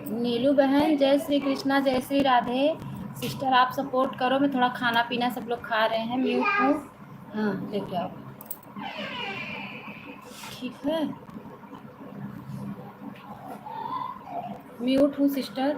नीलू बहन, जय श्री कृष्णा, जय श्री राधे। सिस्टर आप सपोर्ट करो, मैं थोड़ा खाना पीना सब लोग खा रहे हैं, म्यूट हूँ। हाँ लेके आओ। ठीक है, म्यूट हूँ सिस्टर।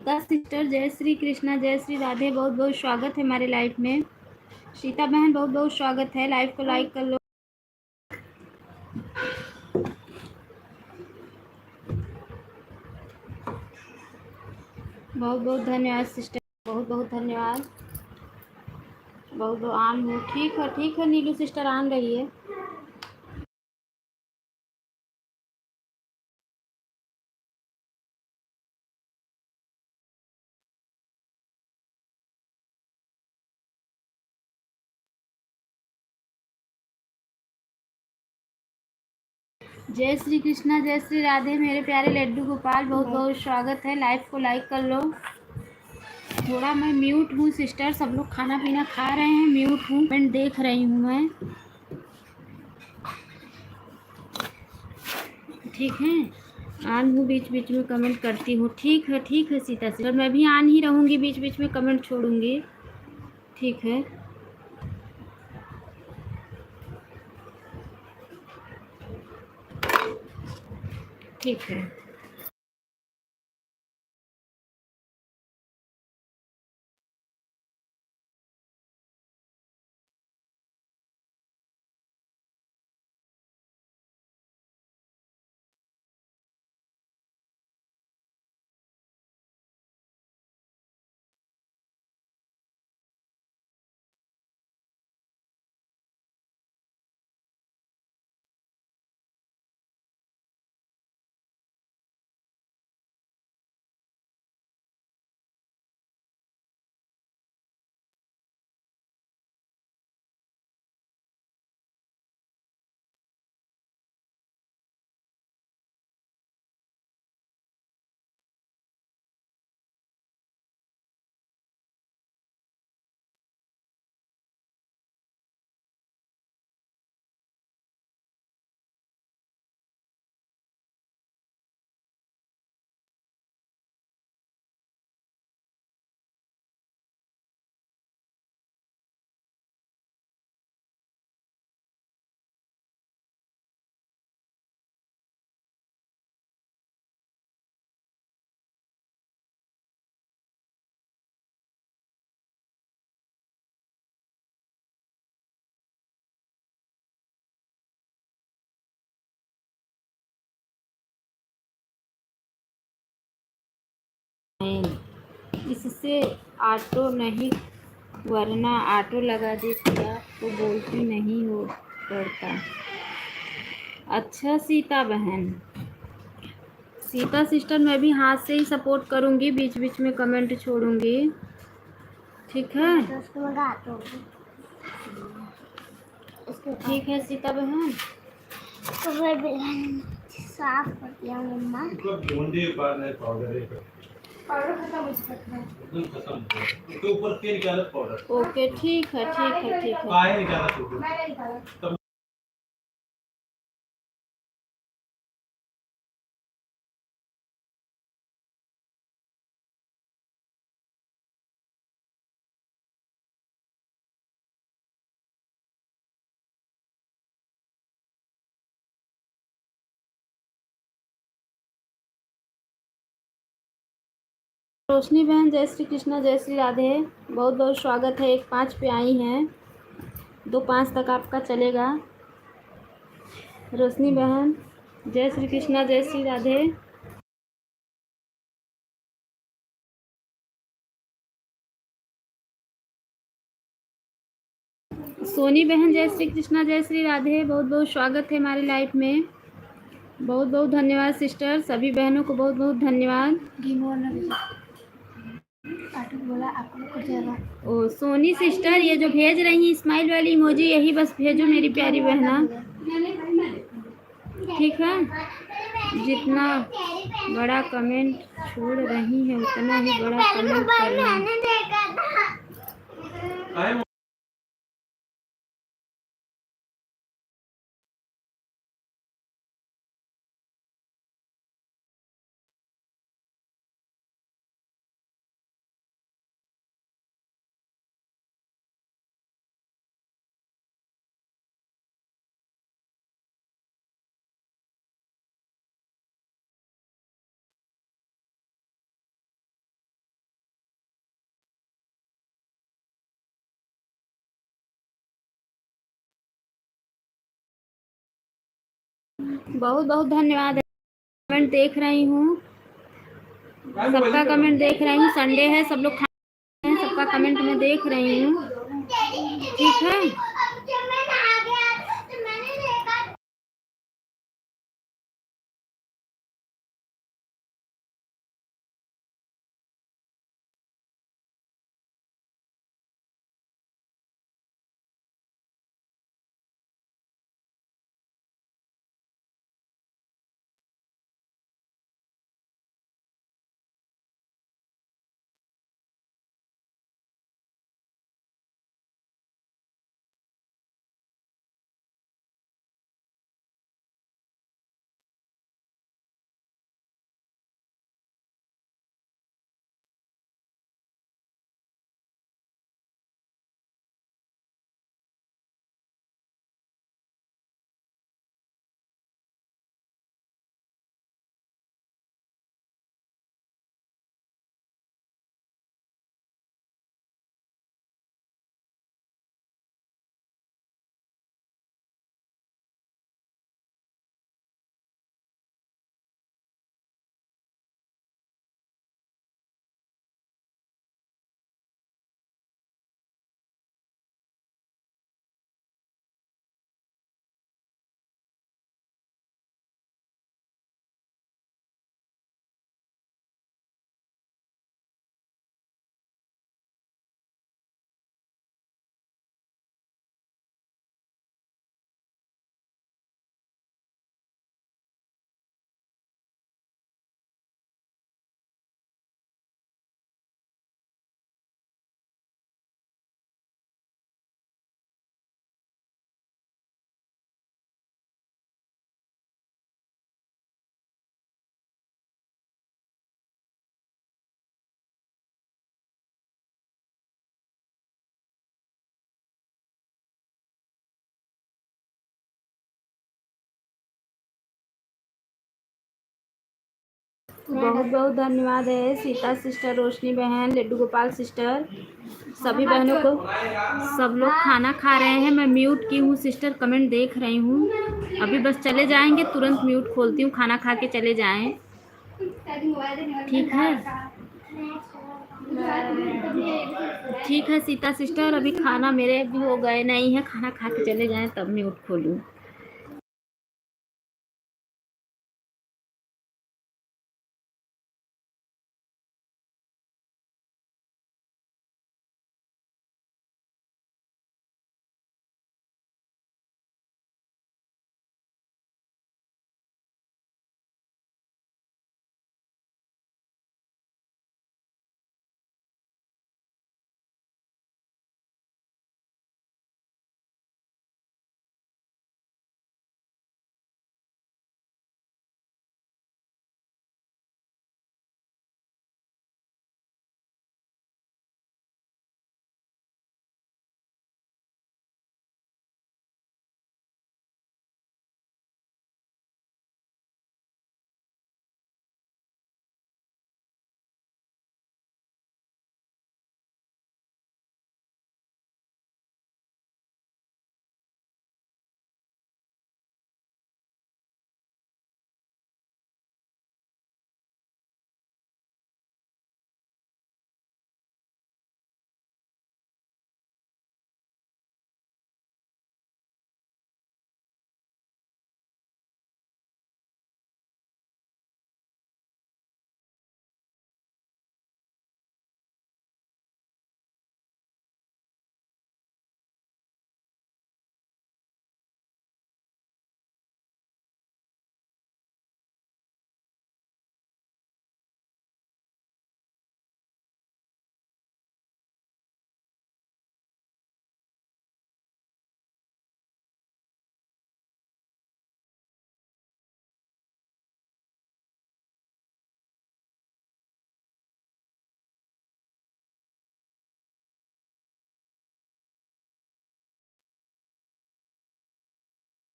सिस्टर जय श्री कृष्णा, जय श्री राधे, बहुत बहुत स्वागत है हमारे लाइफ में। सीता बहन बहुत बहुत स्वागत है, लाइव को लाइक कर लो। बहुत बहुत धन्यवाद सिस्टर, बहुत बहुत धन्यवाद। बहुत बहुत ऑन हो, ठीक है नीलू सिस्टर ऑन रही है। जय श्री कृष्णा, जय श्री राधे मेरे प्यारे लड्डू गोपाल, बहुत बहुत स्वागत है। लाइव को लाइक कर लो। थोड़ा मैं म्यूट हूँ सिस्टर, सब लोग खाना पीना खा रहे हैं, म्यूट हूँ, मैं देख रही हूँ मैं। ठीक है, ऑन हूँ, बीच बीच में कमेंट करती हूँ। ठीक है सीता सिस्टर, मैं भी ऑन ही रहूँगी, बीच बीच में कमेंट छोड़ूंगी। ठीक है, ठीक है। इससे ऑटो नहीं, वरना ऑटो लगा देती, आपको बोलती नहीं हो पड़ता। अच्छा सीता बहन, सीता सिस्टर, मैं भी हाथ से ही सपोर्ट करूँगी, बीच बीच में कमेंट छोड़ूंगी, ठीक है? ठीक है सीता बहन। तो साफ कर दिया मम्मा। ओके ठीक है, ठीक है, ठीक है। रोशनी बहन, जय श्री कृष्णा, जय श्री राधे, बहुत बहुत स्वागत है। 1-5 पे आई हैं, 2-5 तक आपका चलेगा। रोशनी बहन, जय श्री कृष्णा, जय श्री राधे। सोनी बहन, जय श्री कृष्णा, जय श्री राधे, बहुत बहुत स्वागत है हमारी लाइफ में। बहुत बहुत धन्यवाद सिस्टर, सभी बहनों को बहुत बहुत धन्यवाद। ओ सोनी सिस्टर, ये जो भेज रही हैं स्माइल वाली इमोजी, यही बस भेजो मेरी प्यारी बहना, ठीक है? जितना बड़ा कमेंट छोड़ रही है उतना ही बड़ा कमेंट करना। बहुत बहुत धन्यवाद। कमेंट देख रही हूँ, सबका कमेंट देख रही हूँ। संडे है, सब लोग खाना हैं, सबका कमेंट मैं देख रही हूँ, ठीक है? बहुत बहुत धन्यवाद है सीता सिस्टर, रोशनी बहन, लड्डू गोपाल सिस्टर, सभी बहनों को। सब लोग खाना खा रहे हैं, मैं म्यूट की हूँ सिस्टर, कमेंट देख रही हूँ। अभी बस चले जाएंगे, तुरंत म्यूट खोलती हूँ, खाना खा के चले जाएं, ठीक है? ठीक है सीता सिस्टर, अभी खाना मेरे भी हो गए नहीं है, खाना खा के चले जाएं तब म्यूट खोलूं।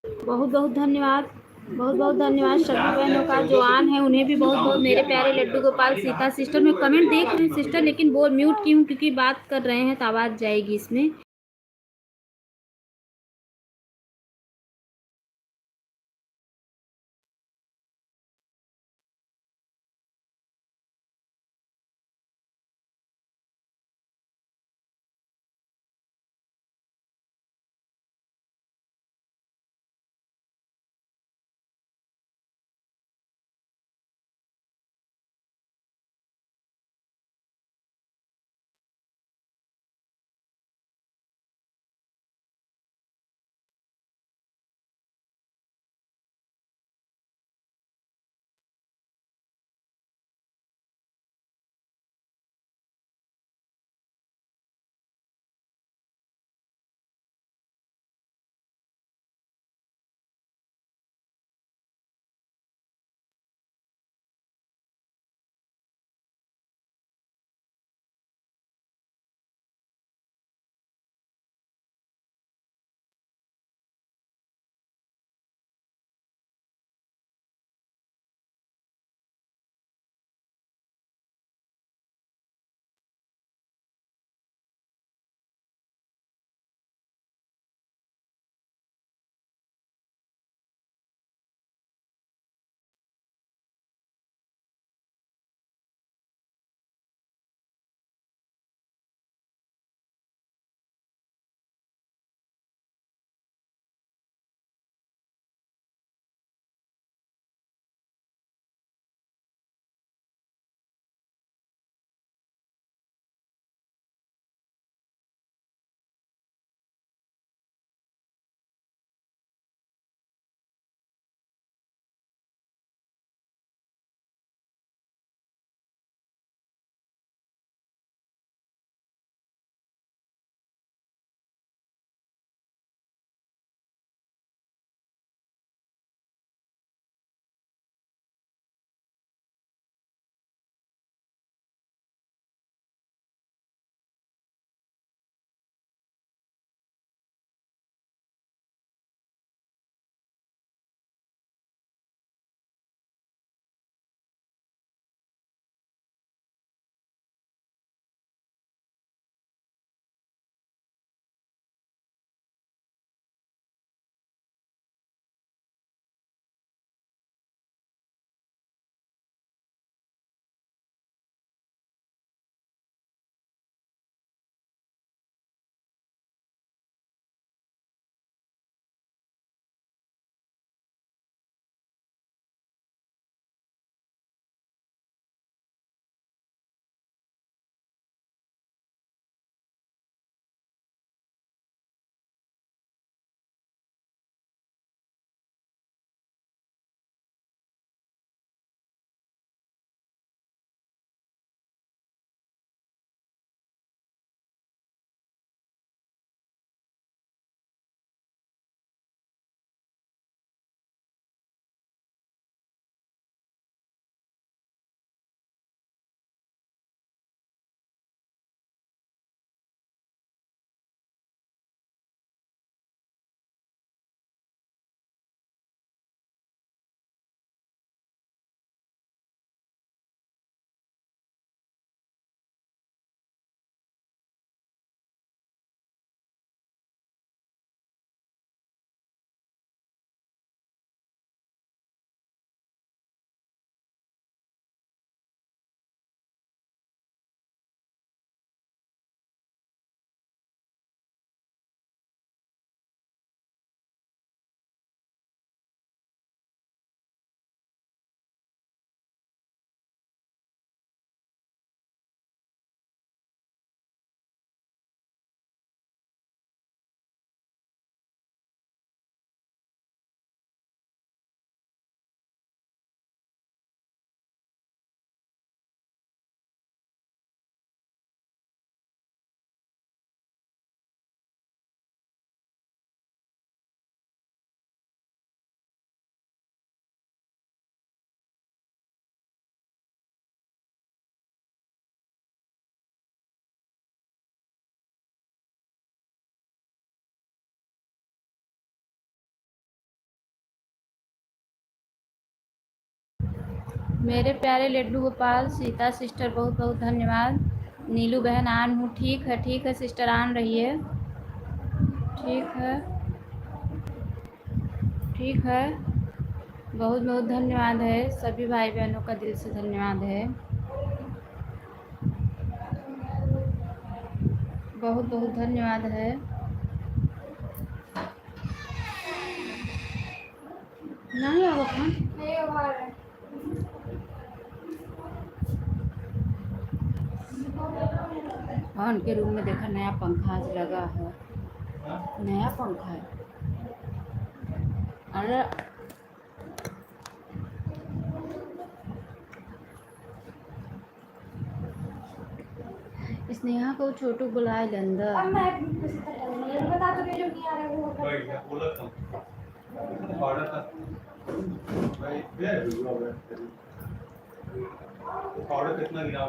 बहुत बहुत धन्यवाद, बहुत बहुत धन्यवाद सभी बहनों का जो आन है, उन्हें भी बहुत बहुत मेरे प्यारे लड्डू गोपाल सीता सिस्टर। मैं कमेंट देख रही हूँ सिस्टर, लेकिन वो म्यूट की हूँ क्योंकि बात कर रहे हैं तो आवाज़ जाएगी इसमें। मेरे प्यारे लड्डू गोपाल, सीता सिस्टर बहुत बहुत धन्यवाद। नीलू बहन आन हूँ, ठीक है सिस्टर, आन रही है, ठीक है ठीक है। बहुत बहुत धन्यवाद है, सभी भाई बहनों का दिल से धन्यवाद है, बहुत बहुत धन्यवाद है। नहीं होगा फोन, नहीं हो रहा है। हाँ उनके रूम में देखा नया पंखा आज लगा है, नया पंखा है। अरे स्नेहा को छोटू बुलाए अंदर। अब मैं बता तो रही जो नहीं आ रहा है वो पाउडर कितना गिरा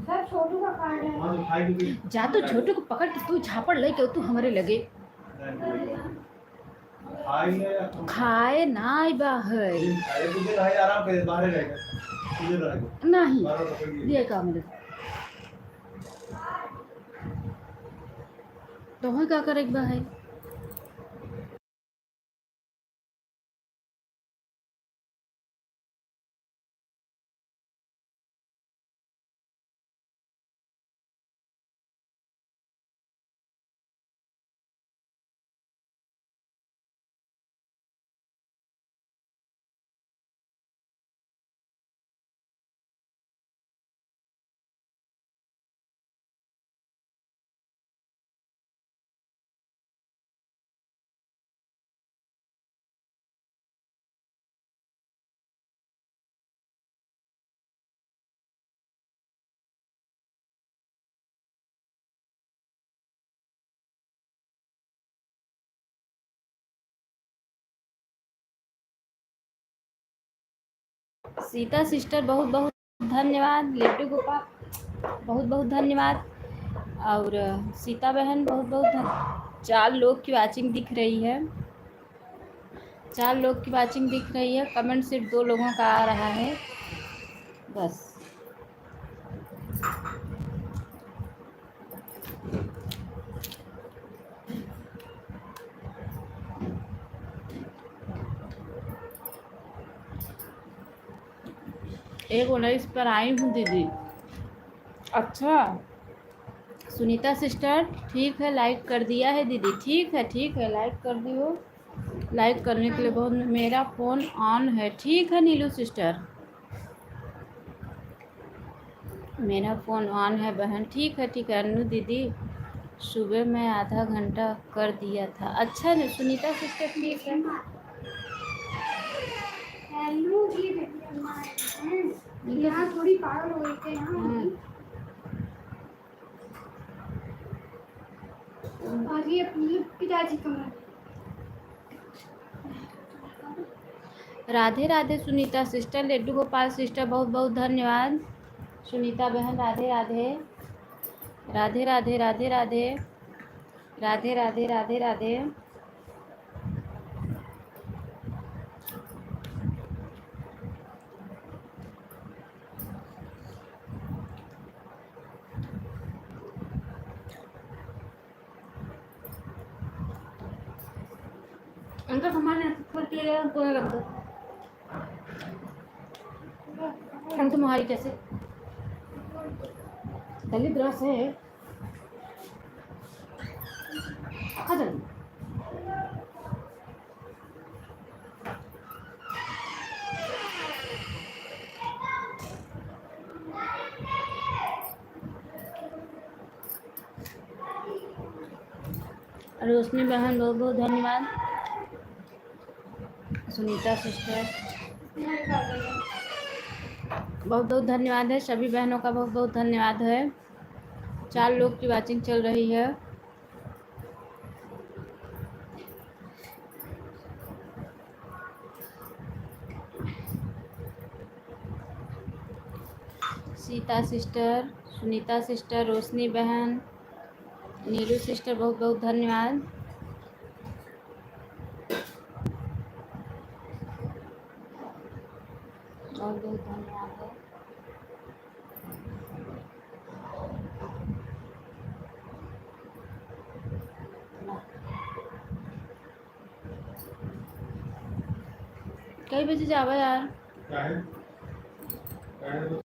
सर छोटू का कार्ड है। हाँ तो खाई क्योंकि जा तो छोटू को पकड़ के तू झापड़ ले के तू हमारे लगे खाई है या खाए ना बा है अरे तुझे भाई आराम कर बाहर रहेगा तुझे रहेगा नहीं बाहर पकड़ ये काम मेरे तो है क्या करे बा है। सीता सिस्टर बहुत बहुत धन्यवाद, लड्डू गोपाल बहुत बहुत धन्यवाद, और सीता बहन बहुत बहुत 4 लोग की वाचिंग दिख रही है, 4 लोग की वाचिंग दिख रही है, कमेंट सिर्फ 2 लोगों का आ रहा है बस। एक 19 पर आई हूँ दीदी। अच्छा सुनीता सिस्टर ठीक है, लाइक कर दिया है दीदी, ठीक है लाइक कर दियो, लाइक करने के लिए बहुत। मेरा फ़ोन ऑन है, ठीक है नीलू सिस्टर, मेरा फ़ोन ऑन है बहन, ठीक है अनु दीदी, सुबह में आधा घंटा कर दिया था। अच्छा सुनीता सिस्टर ठीक है। हेलो ये देखिए यहाँ थोड़ी पागल हो गई थी यहाँ आगे अपनी पिताजी कमरा। राधे राधे सुनीता सिस्टर, लड्डू गोपाल सिस्टर बहुत बहुत धन्यवाद, सुनीता बहन राधे राधे राधे राधे राधे राधे राधे राधे राधे राधे। उनका सामान को रख दो, हम तुम्हारी कैसे दलित रस है खा जल्दी। रोशनी बहन बहुत बहुत धन्यवाद, सुनीता सिस्टर बहुत बहुत धन्यवाद है, सभी बहनों का बहुत बहुत धन्यवाद है। 4 लोग की वाचिंग चल रही है। सीता सिस्टर, सुनीता सिस्टर, रोशनी बहन, नीलू सिस्टर बहुत बहुत धन्यवाद। और बहुत धन्यवाद है। कई बजे जावा यार? क्या है क्या है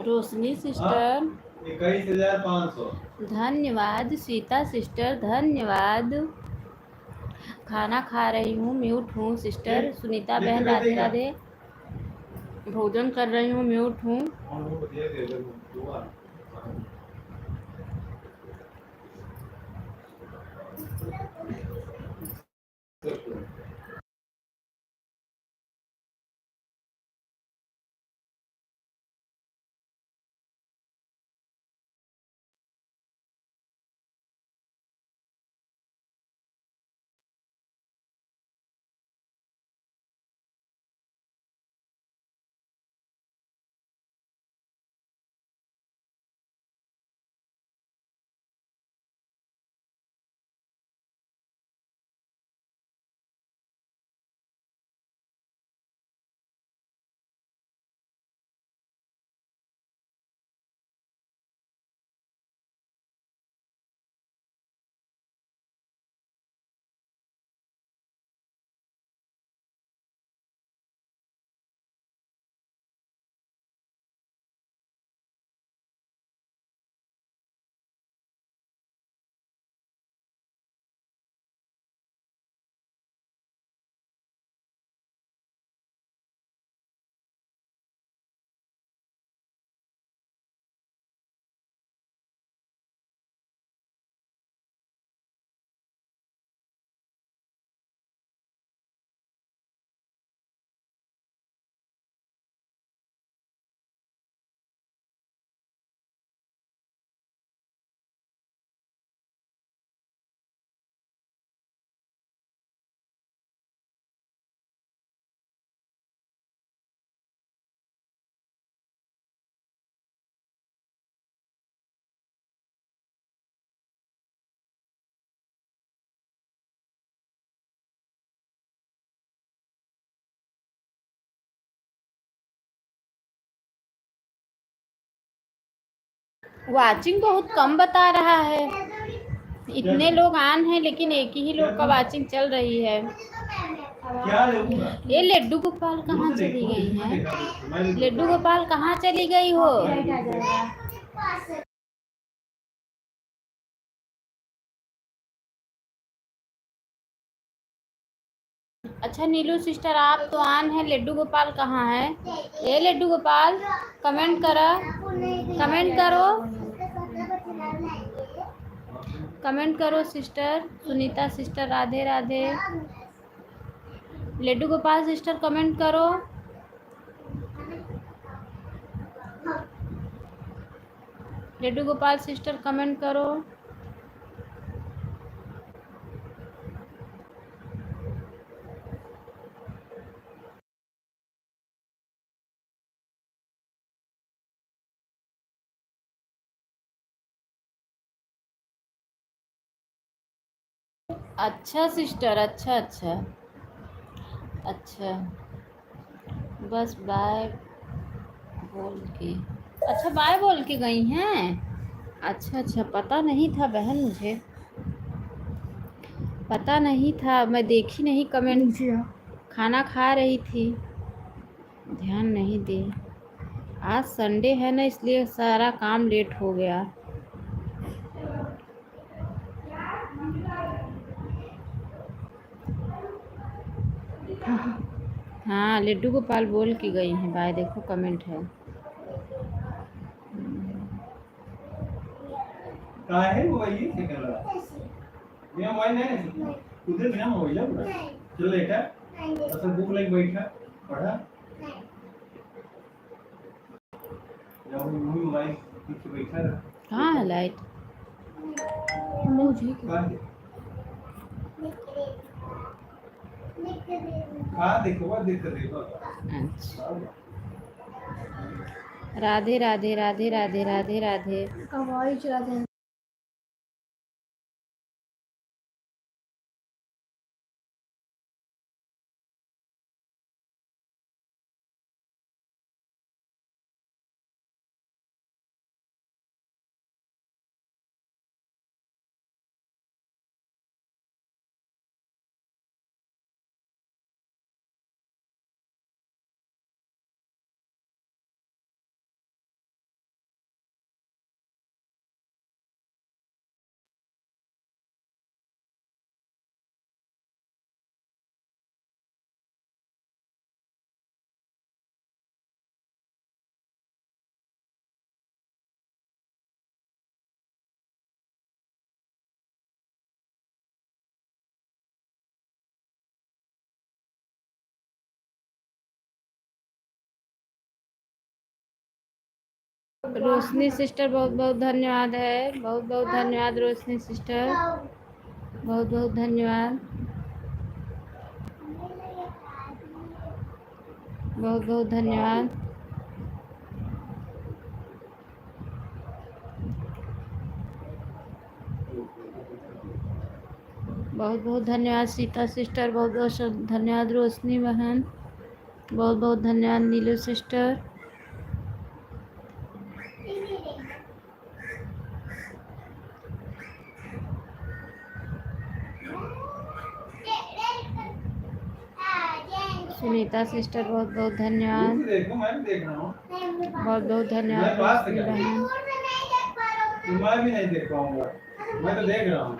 रोशनी हाँ सिस्टर 21,500 धन्यवाद। सीता सिस्टर धन्यवाद। खाना खा रही हूँ, म्यूट हूँ सिस्टर। सुनीता ये बहन तो कहते राधे क्या राधे। भोजन कर रही हूँ, म्यूट हूँ। और वो बढ़िया दे दे दुआ वाचिंग बहुत कम बता रहा है। इतने लोग आन हैं लेकिन एक ही लोग का वाचिंग चल रही है। क्या लेऊंगा? ये लड्डू गोपाल कहाँ चली गई हैं? लड्डू गोपाल कहाँ चली गई हो? अच्छा नीलू सिस्टर आप तो आन है, लड्डू गोपाल कहाँ है? ये लड्डू गोपाल कमेंट करो, कमेंट करो, कमेंट करो sister. Sunita sister Radhe Radhe. Laddu Gopal sister comment करो। लड्डू गोपाल सिस्टर कमेंट करो। अच्छा सिस्टर, अच्छा अच्छा अच्छा। बस बाय बोल के, अच्छा बाय बोल के गई हैं। अच्छा अच्छा, पता नहीं था बहन, मुझे पता नहीं था, मैं देखी नहीं कमेंट, खाना खा रही थी, ध्यान नहीं दी। आज संडे है ना, इसलिए सारा काम लेट हो गया। हाँ लड्डू गोपाल बोल के गई हैं बाय, देखो कमेंट है। कहाँ है मोबाइल? ये क्या कर रहा है? मेरा मोबाइल है उधर, बिना मोबाइल है पूरा। चलो देखा, अच्छा भूख लगी बैठा पढ़ा। जाओ मम्मी मोबाइल पीछे बैठा रहा। कहाँ है लाइट? मुझे कहाँ देखो, वो देख कर देखो। अच्छा, राधे राधे राधे राधे राधे राधे। कवाई चलाते हैं। रोशनी सिस्टर बहुत बहुत धन्यवाद है, बहुत बहुत धन्यवाद रोशनी सिस्टर, बहुत बहुत धन्यवाद, बहुत बहुत धन्यवाद। बहुत बहुत धन्यवाद सीता सिस्टर, बहुत बहुत धन्यवाद रोशनी बहन, बहुत बहुत धन्यवाद नीलू सिस्टर। सुनीता सिस्टर बहुत बहुत धन्यवाद, देखो मैं भी देख रहा हूँ। बहुत बहुत धन्यवाद रोशनी बहन। मैं भी नहीं देख पाऊंगा, मैं तो देख रहा हूँ।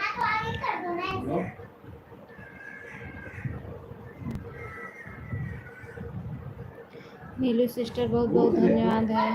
नीलू सिस्टर बहुत बहुत धन्यवाद है।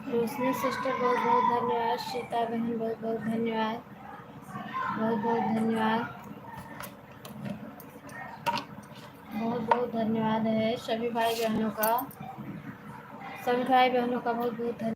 रोशनी सिस्टर बहुत बहुत धन्यवाद। सीता बहन बहुत बहुत धन्यवाद, बहुत बहुत धन्यवाद, बहुत बहुत धन्यवाद है सभी भाई बहनों का, सभी भाई बहनों का बहुत बहुत धन्यवाद।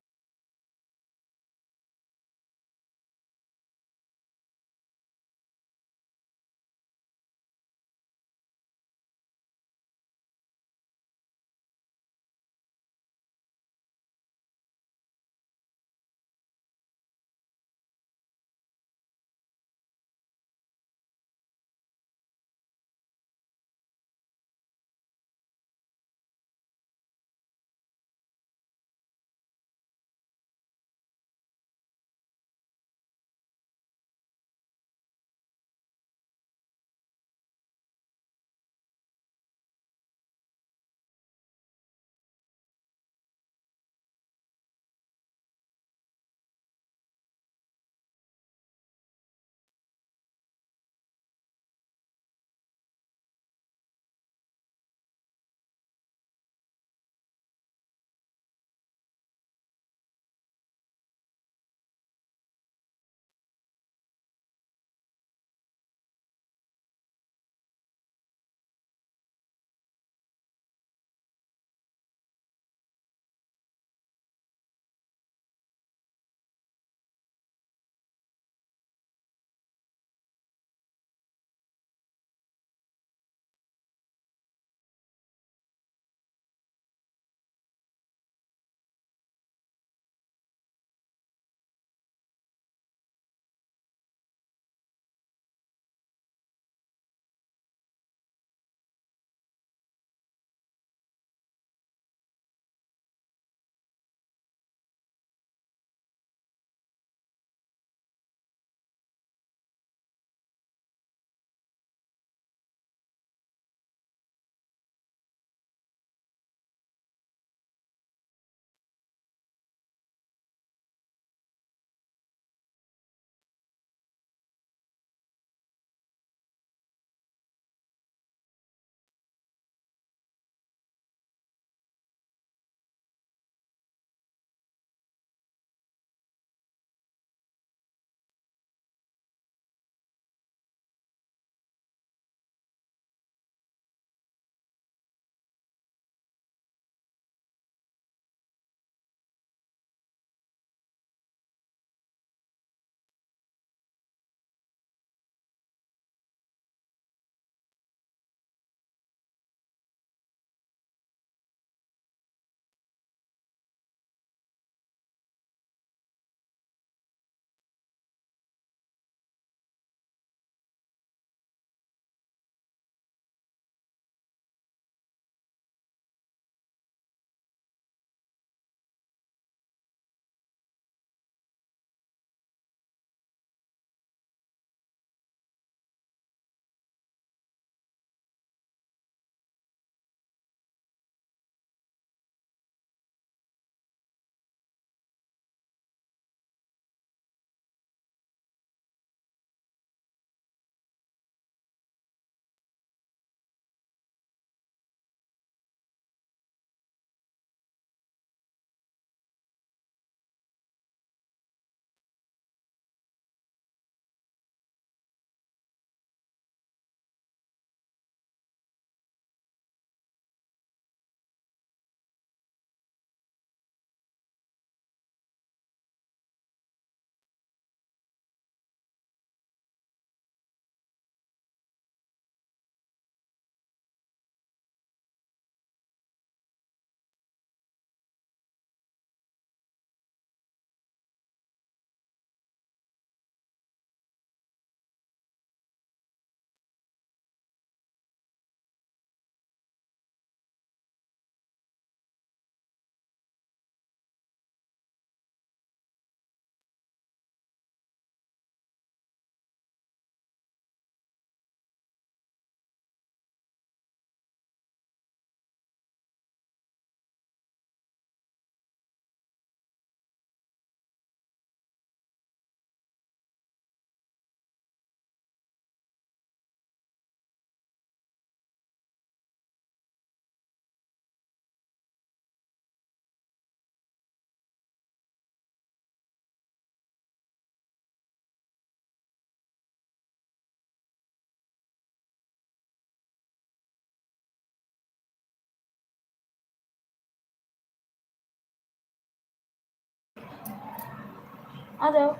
आ जाओ।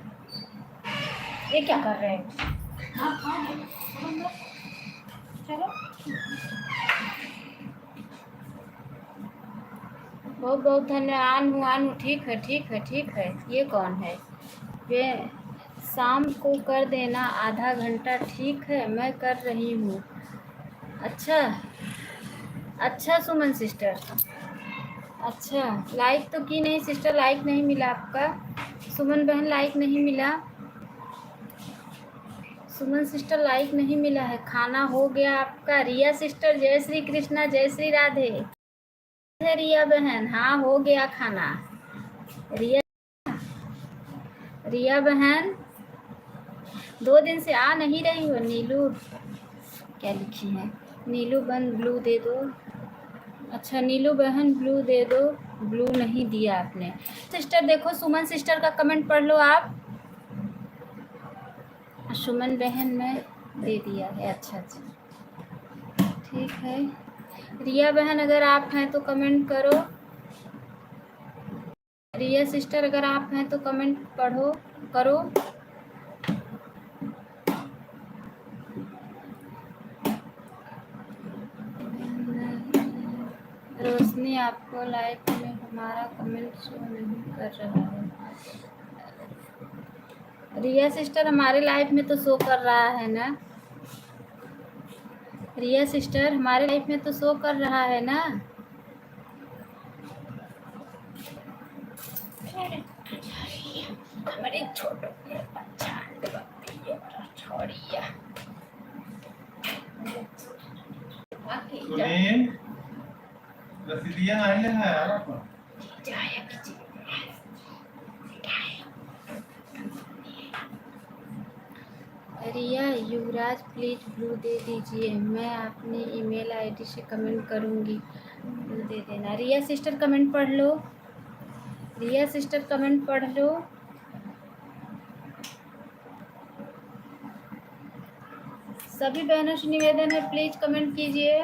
ये क्या कर रहे हैं? चलो। बहुत बहुत धन्यवाद। आनू ठीक है, ठीक है, ठीक है। ये कौन है? ये शाम को कर देना आधा घंटा। ठीक है, मैं कर रही हूँ। अच्छा अच्छा सुमन सिस्टर, अच्छा लाइक तो की नहीं सिस्टर, लाइक नहीं मिला आपका। सुमन बहन लाइक नहीं मिला। सुमन सिस्टर लाइक नहीं मिला है। खाना हो गया आपका? रिया सिस्टर जय श्री कृष्णा, जय श्री राधे। रिया बहन हाँ हो गया खाना। रिया रिया बहन 2 दिन से आ नहीं रही हो। नीलू क्या लिखी है? नीलू बहन ब्लू दे दो। अच्छा नीलू बहन ब्लू दे दो। ब्लू नहीं दिया आपने। सिस्टर देखो सुमन सिस्टर का कमेंट पढ़ लो आप। सुमन बहन ने दे दिया है। अच्छा अच्छा ठीक है। रिया बहन अगर आप हैं तो कमेंट करो। रिया सिस्टर अगर आप हैं तो कमेंट पढ़ो करो। रोशनी आपको लाइक में हमारा कमेंट शो नहीं कर रहा है। रिया सिस्टर हमारे लाइफ में तो शो कर रहा है ना। रिया सिस्टर हमारे लाइफ में तो शो कर रहा है ना। हमारे छोटो बच्चा छोड़िया सुनील रसीदिया आने है आपको रिया युवराज प्लीज ब्लू दे दीजिए। मैं अपनी ईमेल आईडी से कमेंट करूंगी, ब्लू दे देना। रिया सिस्टर कमेंट पढ़ लो। रिया सिस्टर कमेंट पढ़ लो। सभी बहनों से निवेदन है प्लीज कमेंट कीजिए।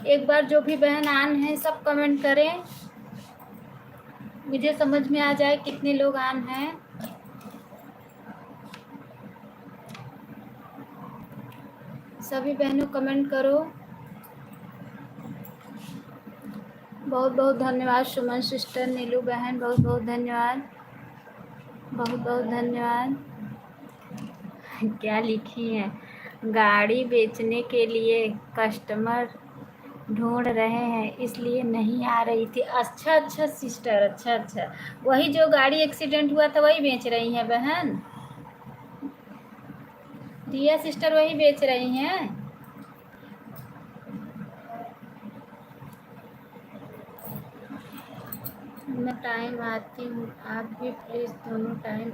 एक बार जो भी बहन आन है सब कमेंट करें, मुझे समझ में आ जाए कितने लोग आन हैं। सभी बहनों कमेंट करो। बहुत बहुत धन्यवाद सुमन सिस्टर, नीलू बहन बहुत बहुत धन्यवाद, बहुत बहुत धन्यवाद। क्या लिखी है? गाड़ी बेचने के लिए कस्टमर ढूंढ रहे हैं इसलिए नहीं आ रही थी। अच्छा अच्छा सिस्टर, अच्छा अच्छा वही जो गाड़ी एक्सीडेंट हुआ था वही बेच रही हैं बहन। रिया सिस्टर वही बेच रही हैं। मैं टाइम आती हूँ, आप भी प्लीज़ दोनों टाइम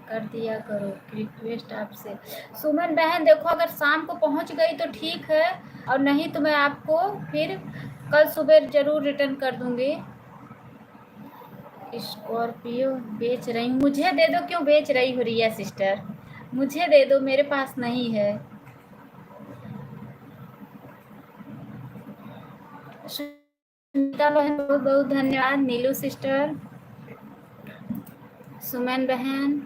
कर दिया करो, रिक्वेस्ट आपसे। सुमन बहन देखो अगर शाम को पहुँच गई तो ठीक है, और नहीं तो मैं आपको फिर कल सुबह ज़रूर रिटर्न कर दूँगी। स्कॉर्पियो बेच रही हूँ, मुझे दे दो। क्यों बेच रही हो रिया सिस्टर? मुझे दे दो, मेरे पास नहीं है। सुनीता बहन बहुत बहुत धन्यवाद। नीलू सिस्टर, सुमन बहन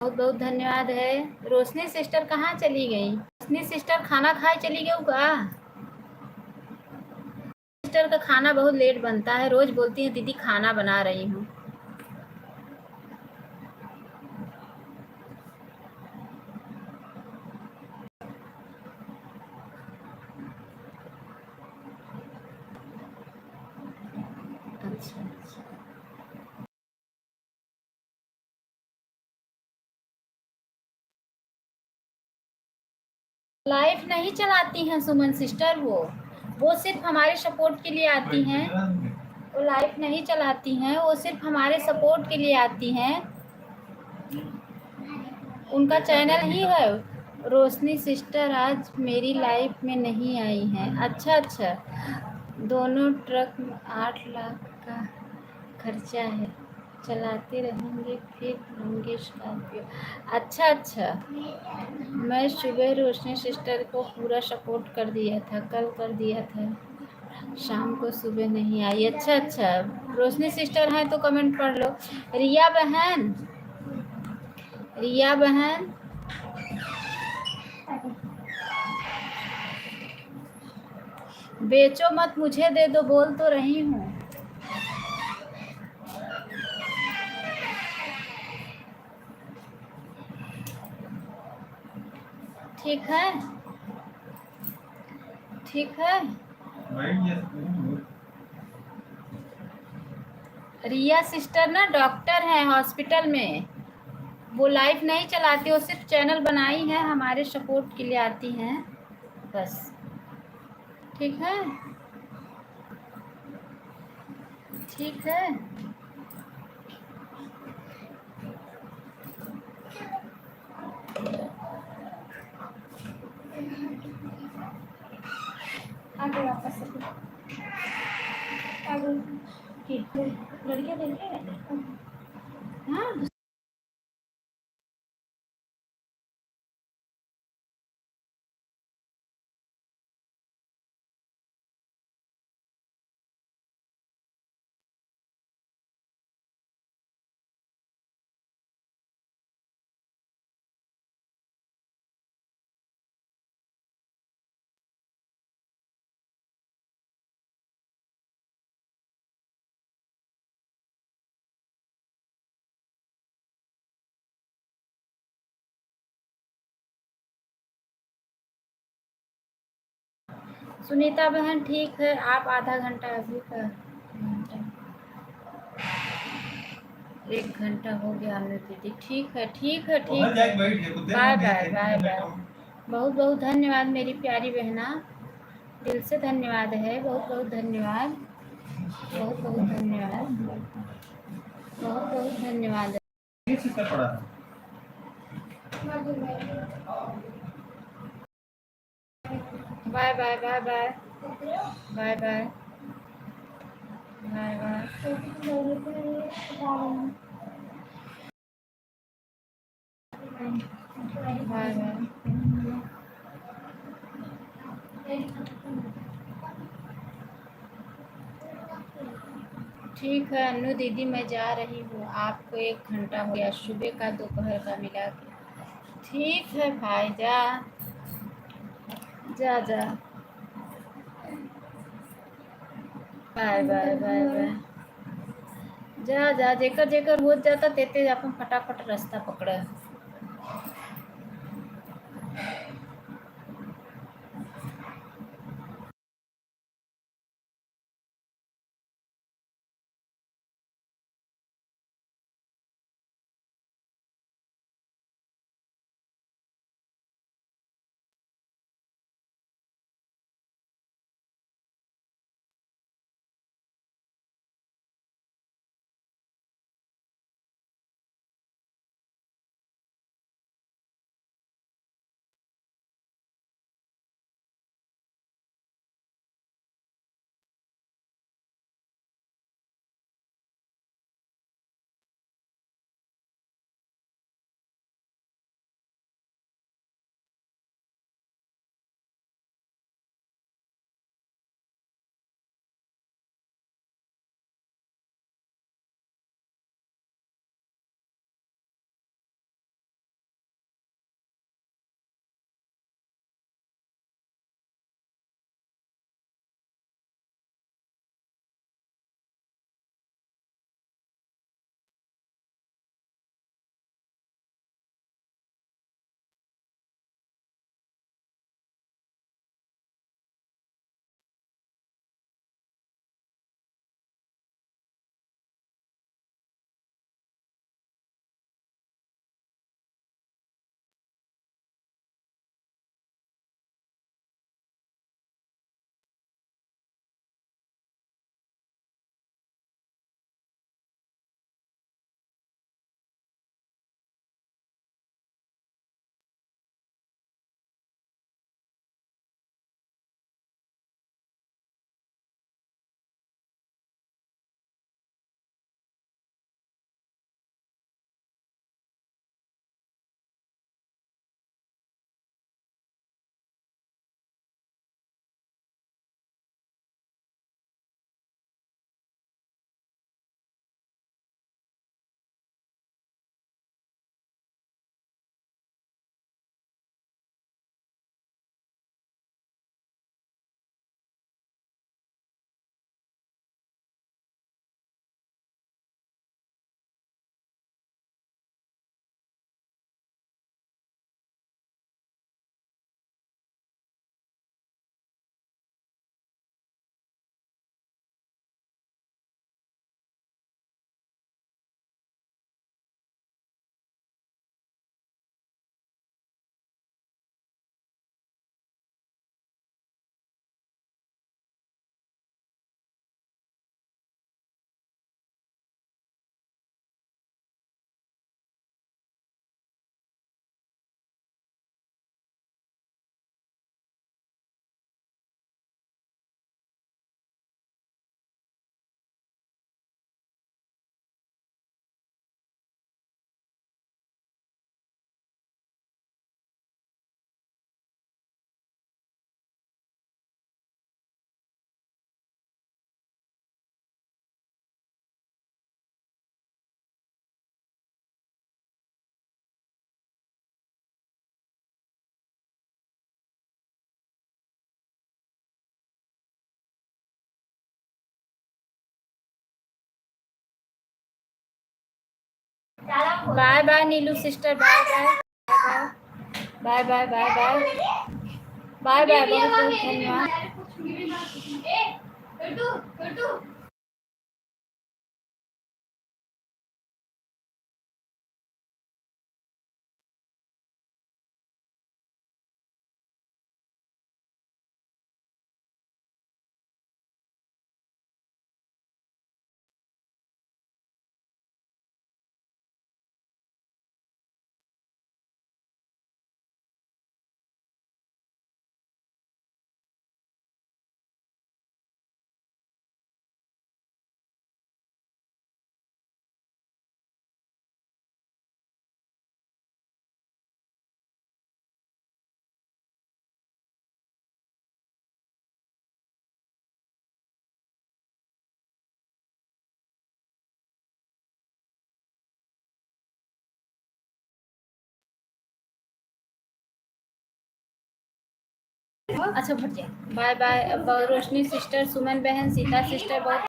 बहुत बहुत धन्यवाद है। रोशनी सिस्टर कहाँ चली गई? रोशनी सिस्टर खाना खाए चली गई का? सिस्टर का खाना बहुत लेट बनता है, रोज बोलती है दीदी खाना बना रही हूँ। अच्छा अच्छा लाइफ नहीं चलाती हैं सुमन सिस्टर, वो सिर्फ हमारे सपोर्ट के लिए आती हैं। वो लाइफ नहीं चलाती हैं, वो सिर्फ हमारे सपोर्ट के लिए आती हैं। उनका चैनल ही है। रोशनी सिस्टर आज मेरी लाइफ में नहीं आई हैं। अच्छा अच्छा दोनों ट्रक में 8 लाख का खर्चा है, चलाते रहेंगे फिर होंगे स्कॉर्पियो। अच्छा अच्छा मैं सुबह रोशनी सिस्टर को पूरा सपोर्ट कर दिया था, कल कर दिया था, शाम को सुबह नहीं आई। अच्छा अच्छा रोशनी सिस्टर हैं तो कमेंट पढ़ लो। रिया बहन रिया बहन, बेचो मत, मुझे दे दो, बोल तो रही हूँ। ठीक है, ठीक है। रिया सिस्टर ना डॉक्टर है हॉस्पिटल में, वो लाइफ नहीं चलाती, वो सिर्फ चैनल बनाई है, हमारे सपोर्ट के लिए आती हैं बस। ठीक है, ठीक है। आगे वापस आगे लड़कियाँ देखे हाँ। सुनीता बहन ठीक है, आप आधा घंटा अभी का, 1 घंटा हो गया हमें दीदी। ठीक है, ठीक है, ठीक है। Bye bye, bye bye. बहुत बहुत धन्यवाद मेरी प्यारी बहना, दिल से धन्यवाद है, बहुत बहुत धन्यवाद, बहुत बहुत धन्यवाद, बहुत बहुत धन्यवाद। Bye bye, bye bye, bye bye, bye bye, bye bye. ठीक है अनु दीदी, मैं जा रही हूँ, आपको 1 घंटा हो गया, सुबह का दोपहर का मिला के। ठीक है भाई, जा जा जा, बाय बाय, बाय बाय। जा जा, जेकर जेकर हो जाता तेते अपन फटाफट रास्ता पकड़ा। Bye bye Neelu sister, bye bye bye bye bye bye bye bye, बहुत बहुत धन्यवाद। अच्छा भट जाए, बाय बाय। अब रोशनी सिस्टर, सुमन बहन, सीता सिस्टर, बहुत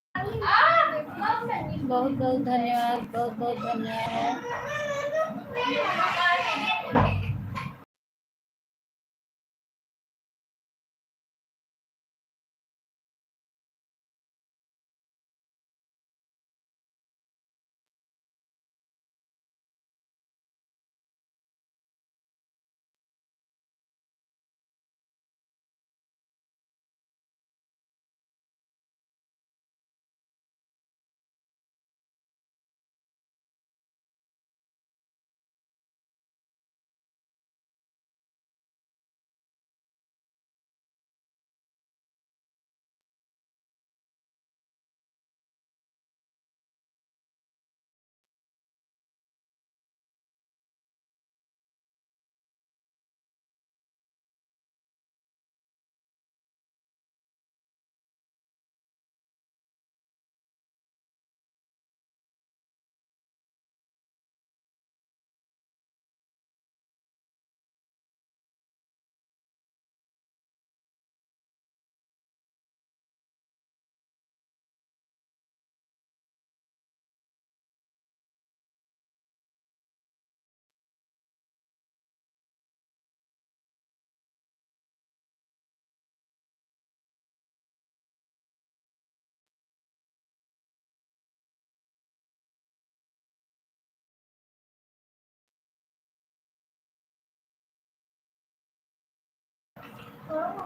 बहुत बहुत बहुत धन्यवाद, बहुत बहुत धन्यवाद।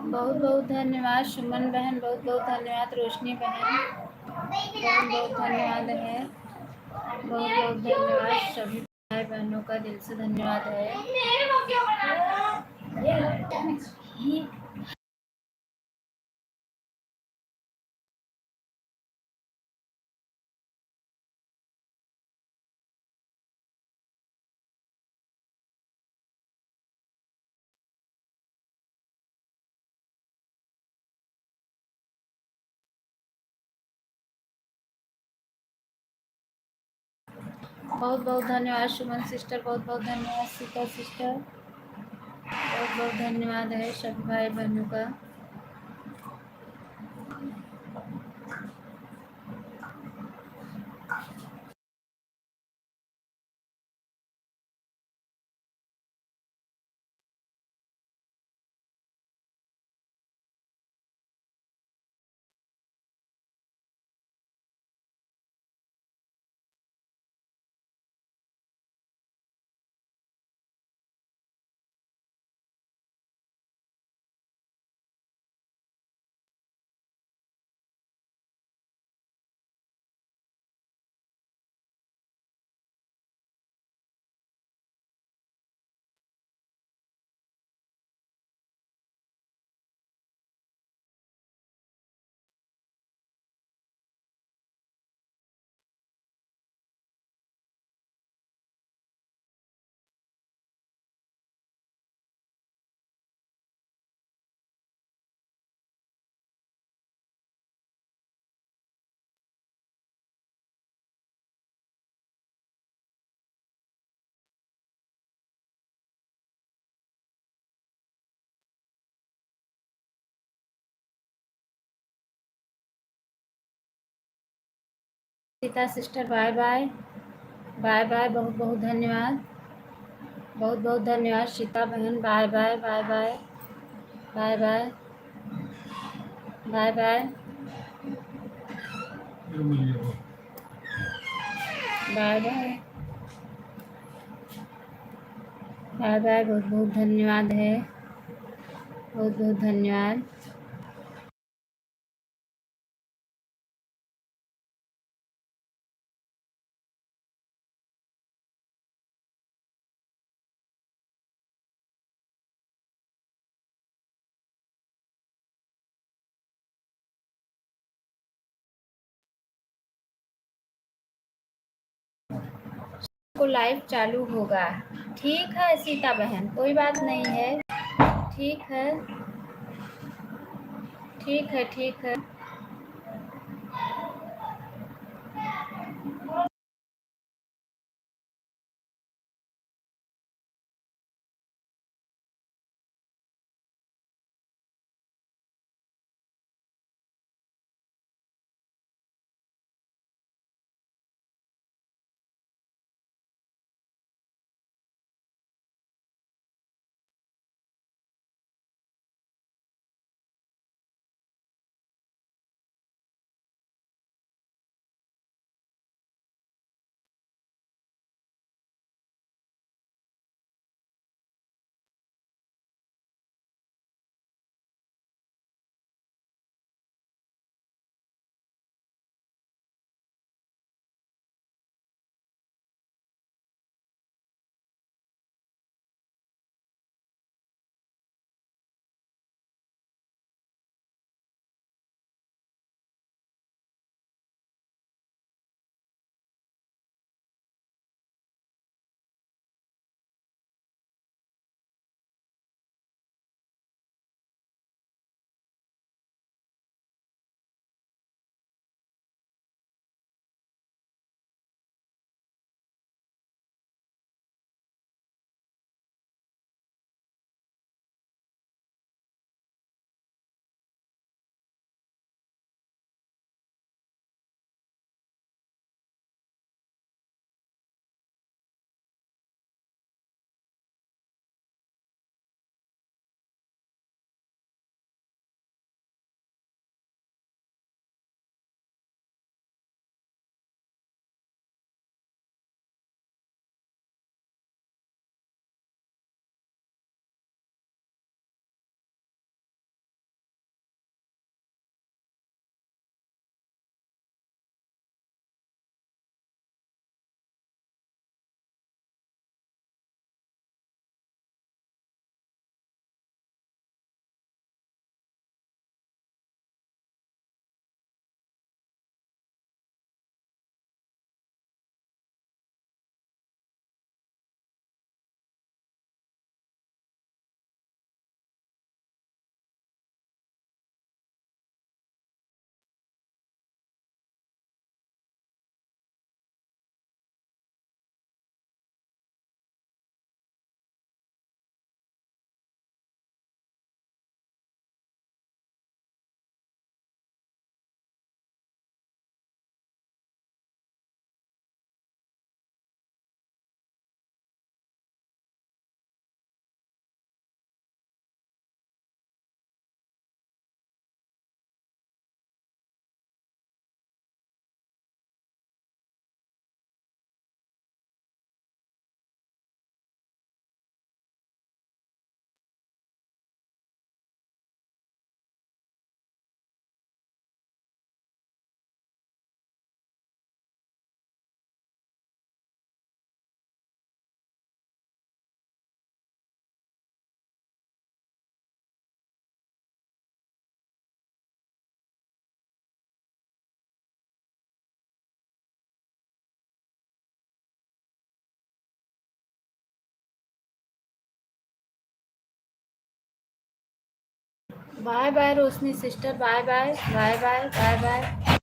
बहुत बहुत धन्यवाद सुमन बहन, बहुत बहुत धन्यवाद रोशनी बहन, बहुत बहुत धन्यवाद है, बहुत बहुत धन्यवाद सभी भाई बहनों का दिल से धन्यवाद है। बहुत बहुत धन्यवाद सुमन सिस्टर, बहुत बहुत धन्यवाद सीता सिस्टर, बहुत बहुत धन्यवाद है सभी भाई बहनों का। Sita sister bye bye, bye bye, बहुत बहुत धन्यवाद, बहुत बहुत धन्यवाद। सीता बहन bye bye, bye bye, bye bye, bye bye, bye bye, bye bye, बहुत बहुत धन्यवाद है, बहुत बहुत धन्यवाद। को लाइव चालू होगा। ठीक है सीता बहन, कोई बात नहीं है, ठीक है, ठीक है, ठीक है। Bye bye Roshni sister, bye bye, bye bye, bye bye.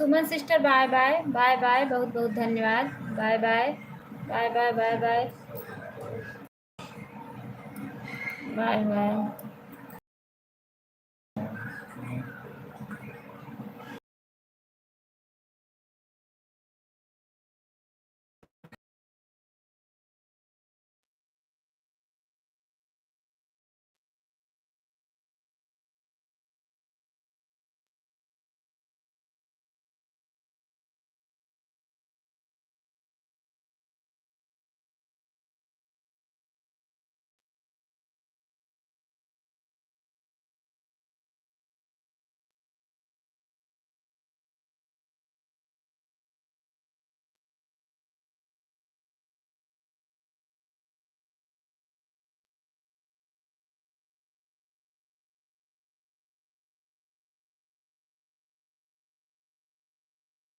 Suman sister bye bye bye bye, बहुत बहुत धन्यवाद। Bye bye bye bye bye bye bye bye.